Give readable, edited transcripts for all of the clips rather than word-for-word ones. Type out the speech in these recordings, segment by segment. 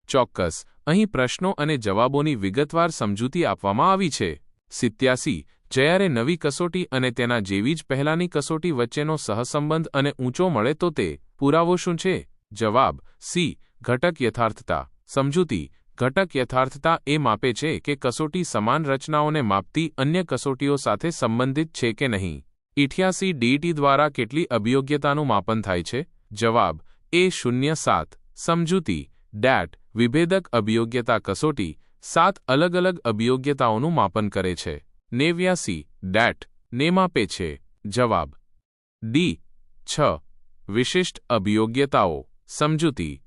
ચોક્કસ. અહીં પ્રશ્નો અને જવાબોની વિગતવાર સમજૂતી આપવામાં આવી છે. 87. જ્યારે નવી કસોટી અને તેના જેવી જ પહેલાની કસોટી વચ્ચેનો સહસંબંધ અને ઊંચો મળે તો તે પુરાવો શું છે? જવાબ સી. ઘટક યથાર્થતા. સમજૂતી. ઘટક યથાર્થતા એ માપે છે કે કસોટી સમાન રચનાઓને માપતી અન્ય કસોટીઓ સાથે સંબંધિત છે કે નહીં. 88. DET દ્વારા કેટલી અભિયોગ્યતાનું માપન થાય છે? જવાબ એ. 07. સમજૂતી. DAT વિભેદક અભિયોગ્યતા કસોટી 7 અલગ અલગ અભિયોગ્યતાઓનું માપન કરે છે. 89. DAT ને માપે છે. જવાબ ડી. 6 વિશિષ્ટ અભિયોગ્યતાઓ. સમજૂતી.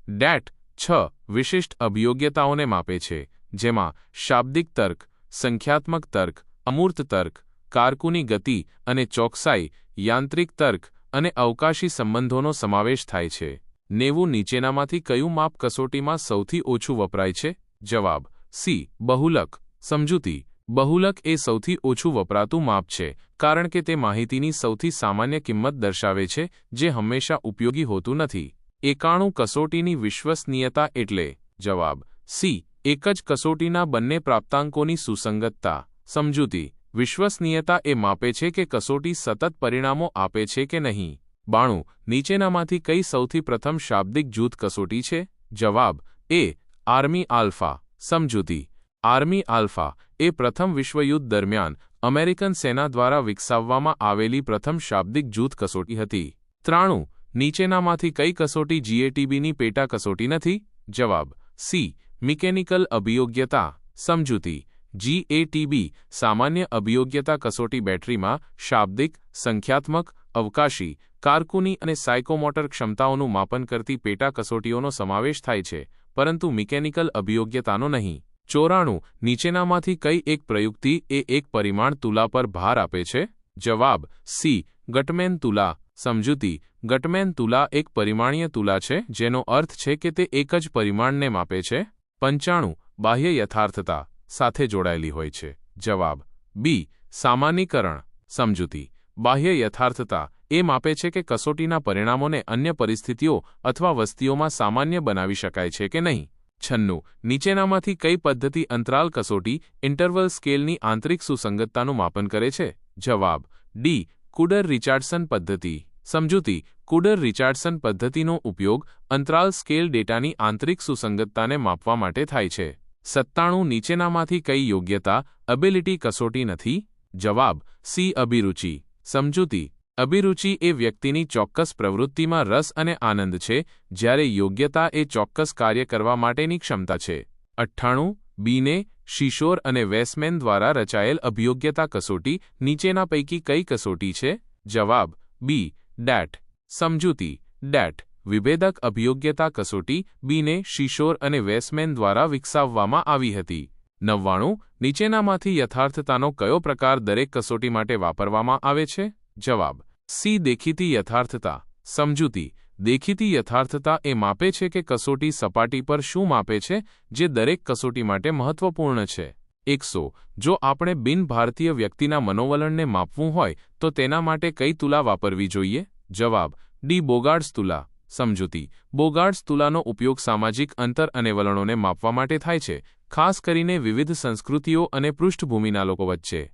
DAT 6 વિશિષ્ટ અભિયોગ્યતાઓને માપે છે, જેમાં શાબ્દિક તર્ક, સંખ્યાત્મક તર્ક, અમૂર્ત તર્ક, કારકુની ગતિ અને ચોકસાઈ, યાંત્રિક તર્ક અને અવકાશી સંબંધોનો સમાવેશ થાય છે. 90 નીચેનામાંથી કયું માપ કસોટીમાં સૌથી ઓછું વપરાય છે? જવાબ સી. બહુલક. સમજૂતી. બહુલક એ સૌથી ઓછું વપરાતું માપ છે, કારણ કે તે માહિતીની સૌથી સામાન્ય કિંમત દર્શાવે છે, જે હંમેશા ઉપયોગી હોતું નથી. 91 કસોટીની વિશ્વસનીયતા એટલે? જવાબ સી. એક જ કસોટીના બંને પ્રાપ્તાંકોની સુસંગતતા. સમજૂતી. વિશ્વસનીયતા એ માપે છે કે કસોટી સતત પરિણામો આપે છે કે નહીં. 92 નીચેનામાંથી કઈ સૌથી પ્રથમ શાબ્દિક જૂથ કસોટી છે? જવાબ એ. Army Alpha. સમજૂતી. આર્મી આલ્ફા એ પ્રથમ વિશ્વયુદ્ધ દરમિયાન અમેરિકન સેના દ્વારા વિકસાવવામાં આવેલી પ્રથમ શાબ્દિક જૂથ કસોટી હતી. 93 નીચેનામાંથી કઈ કસોટી GATBની પેટા કસોટી નથી? જવાબ સી. મિકેનિકલ અભિયોગ્યતા. સમજૂતી. GATB સામાન્ય અભિયોગ્યતા કસોટી બેટરીમાં શાબ્દિક, સંખ્યાત્મક, અવકાશી, કારકુની અને સાયકોમોટર ક્ષમતાઓનું માપન કરતી પેટા કસોટીઓનો સમાવેશ થાય છે, પરંતુ મિકેનિકલ અભિયોગ્યતાનો નહીં. 94 નીચેનામાંથી કઈ એક પ્રયુક્તિ એ એક પરિમાણ તુલા પર ભાર આપે છે? જવાબ સી. ગટમેન તુલા. સમજૂતી. ગટમેન તુલા એક પરિમાણીય તુલા છે, જેનો અર્થ છે કે તે એક જ પરિમાણને માપે છે. 95 બાહ્ય યથાર્થતા સાથે જોડાયેલી હોય છે. જવાબ બી. સામાન્યીકરણ. સમજૂતી. બાહ્ય યથાર્થતા એ માપે છે કે કસોટીના પરિણામોને અન્ય પરિસ્થિતિઓ અથવા વસ્તીઓમાં સામાન્ય બનાવી શકાય છે કે નહીં. 96 નીચેનામાંથી કઈ પદ્ધતિ અંતરાલ કસોટી ઇન્ટરવલ સ્કેલની આંતરિક સુસંગતતાનું માપન કરે છે? જવાબ ડી. કુડર-રિચાર્ડસન પદ્ધતિ. સમજૂતી. કુડર-રિચાર્ડસન પદ્ધતિનો ઉપયોગ અંતરાલ સ્કેલ ડેટાની આંતરિક સુસંગતતાને માપવા માટે થાય છે. 97 નીચેનામાંથી કઈ યોગ્યતા એબિલિટી કસોટી નથી? જવાબ સી. અભિરુચિ. સમજૂતી. અભિરુચિ એ વ્યક્તિની ચોક્કસ પ્રવૃત્તિમાં રસ અને આનંદ છે, જ્યારે યોગ્યતા એ ચોક્કસ કાર્ય કરવા માટેની ક્ષમતા છે. 98 બીને, શિશોર અને વેસમેન દ્વારા રચાયેલ અભિયોગ્યતા કસોટી નીચેના પૈકી કઈ કસોટી છે? જવાબ બી. DAT. સમજૂતી. DAT વિભેદક અભિયોગ્યતા કસોટી બીને, શિશોર અને વેસમેન દ્વારા વિકસાવવામાં આવી હતી. 99 નીચેનામાંથી યથાર્થતાનો કયો પ્રકાર દરેક કસોટી માટે વાપરવામાં આવે છે? જવાબ સી. દેખીતી યથાર્થતા. સમજૂતી. દેખીતી યથાર્થતા એ માપે છે કે કસોટી સપાટી પર શું માપે છે, જે દરેક કસોટી માટે મહત્વપૂર્ણ છે. 100 જો આપણે બિન-ભારતીય વ્યક્તિના મનોવલણને માપવું હોય તો તેના માટે કઈ તુલા વાપરવી જોઈએ? જવાબ ડી. બોગાર્ડ્સ તુલા. સમજૂતી. બોગાર્ડ્સ તુલાનો ઉપયોગ સામાજિક અંતર અને વલણોને માપવા માટે થાય છે, ખાસ કરીને વિવિધ સંસ્કૃતિઓ અને પૃષ્ઠભૂમિના લોકો વચ્ચે.